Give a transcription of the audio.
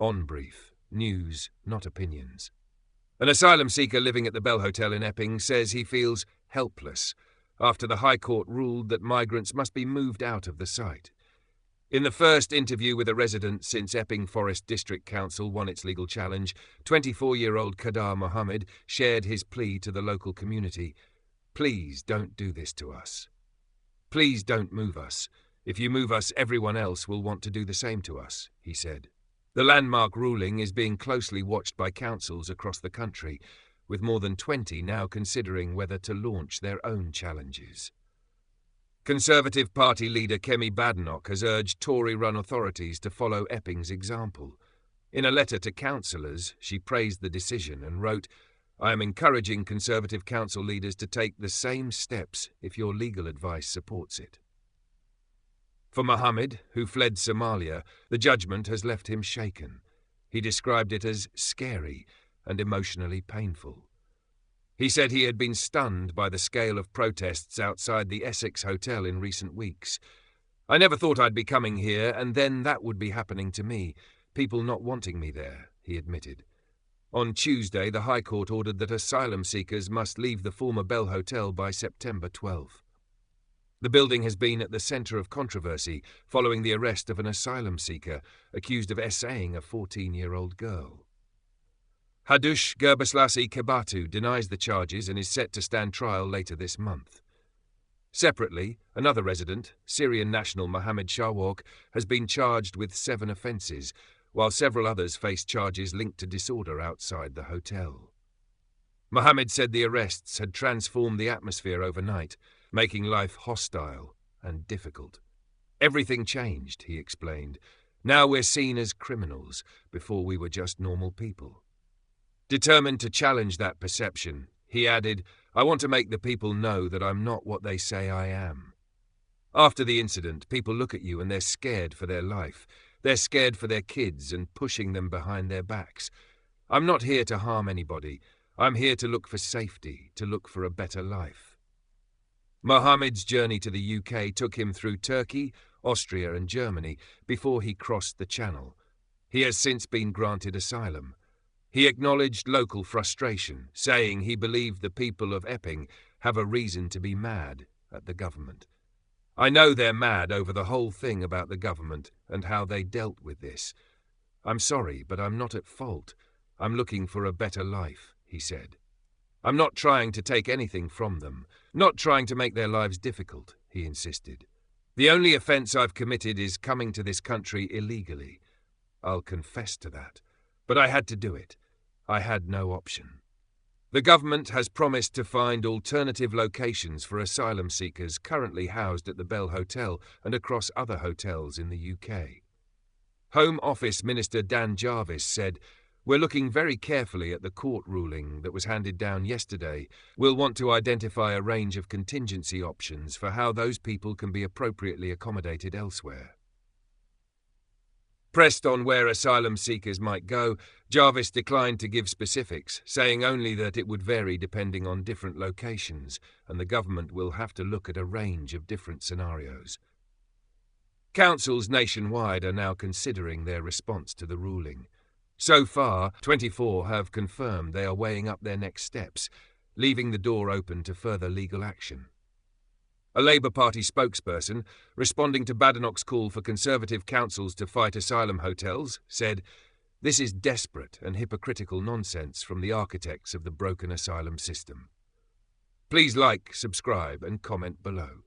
On brief, news, not opinions. An asylum seeker living at the Bell Hotel in Epping says he feels helpless after the High Court ruled that migrants must be moved out of the site. In the first interview with a resident since Epping Forest District Council won its legal challenge, 24-year-old Khadar Mohamed shared his plea to the local community. Please don't do this to us. Please don't move us. If you move us, everyone else will want to do the same to us, he said. The landmark ruling is being closely watched by councils across the country, with more than 20 now considering whether to launch their own challenges. Conservative Party leader Kemi Badenoch has urged Tory-run authorities to follow Epping's example. In a letter to councillors, she praised the decision and wrote, "I am encouraging Conservative council leaders to take the same steps if your legal advice supports it." For Mohamed, who fled Somalia, the judgment has left him shaken. He described it as scary and emotionally painful. He said he had been stunned by the scale of protests outside the Essex Hotel in recent weeks. "I never thought I'd be coming here, and then that would be happening to me, people not wanting me there," he admitted. On Tuesday, the High Court ordered that asylum seekers must leave the former Bell Hotel by September 12. The building has been at the centre of controversy following the arrest of an asylum seeker accused of essaying a 14-year-old girl. Hadush Gerbeslassie Kebatu denies the charges and is set to stand trial later this month. Separately, another resident, Syrian national Mohamed Shawak, has been charged with 7 offences, while several others face charges linked to disorder outside the hotel. Mohamed said the arrests had transformed the atmosphere overnight, making life hostile and difficult. "Everything changed," he explained. "Now we're seen as criminals, before we were just normal people." Determined to challenge that perception, he added, "I want to make the people know that I'm not what they say I am." After the incident, people look at you and they're scared for their life. They're scared for their kids and pushing them behind their backs. "I'm not here to harm anybody. I'm here to look for safety, to look for a better life." Mohamed's journey to the UK took him through Turkey, Austria and Germany before he crossed the Channel. He has since been granted asylum. He acknowledged local frustration, saying he believed the people of Epping have a reason to be mad at the government. "I know they're mad over the whole thing about the government and how they dealt with this. I'm sorry, but I'm not at fault. I'm looking for a better life," he said. "I'm not trying to take anything from them, not trying to make their lives difficult," he insisted. "The only offence I've committed is coming to this country illegally. I'll confess to that. But I had to do it. I had no option." The government has promised to find alternative locations for asylum seekers currently housed at the Bell Hotel and across other hotels in the UK. Home Office Minister Dan Jarvis said, "We're looking very carefully at the court ruling that was handed down yesterday. We'll want to identify a range of contingency options for how those people can be appropriately accommodated elsewhere." Pressed on where asylum seekers might go, Jarvis declined to give specifics, saying only that it would vary depending on different locations, and the government will have to look at a range of different scenarios. Councils nationwide are now considering their response to the ruling. So far, 24 have confirmed they are weighing up their next steps, leaving the door open to further legal action. A Labour Party spokesperson, responding to Badenoch's call for Conservative councils to fight asylum hotels, said, "This is desperate and hypocritical nonsense from the architects of the broken asylum system." Please like, subscribe and comment below.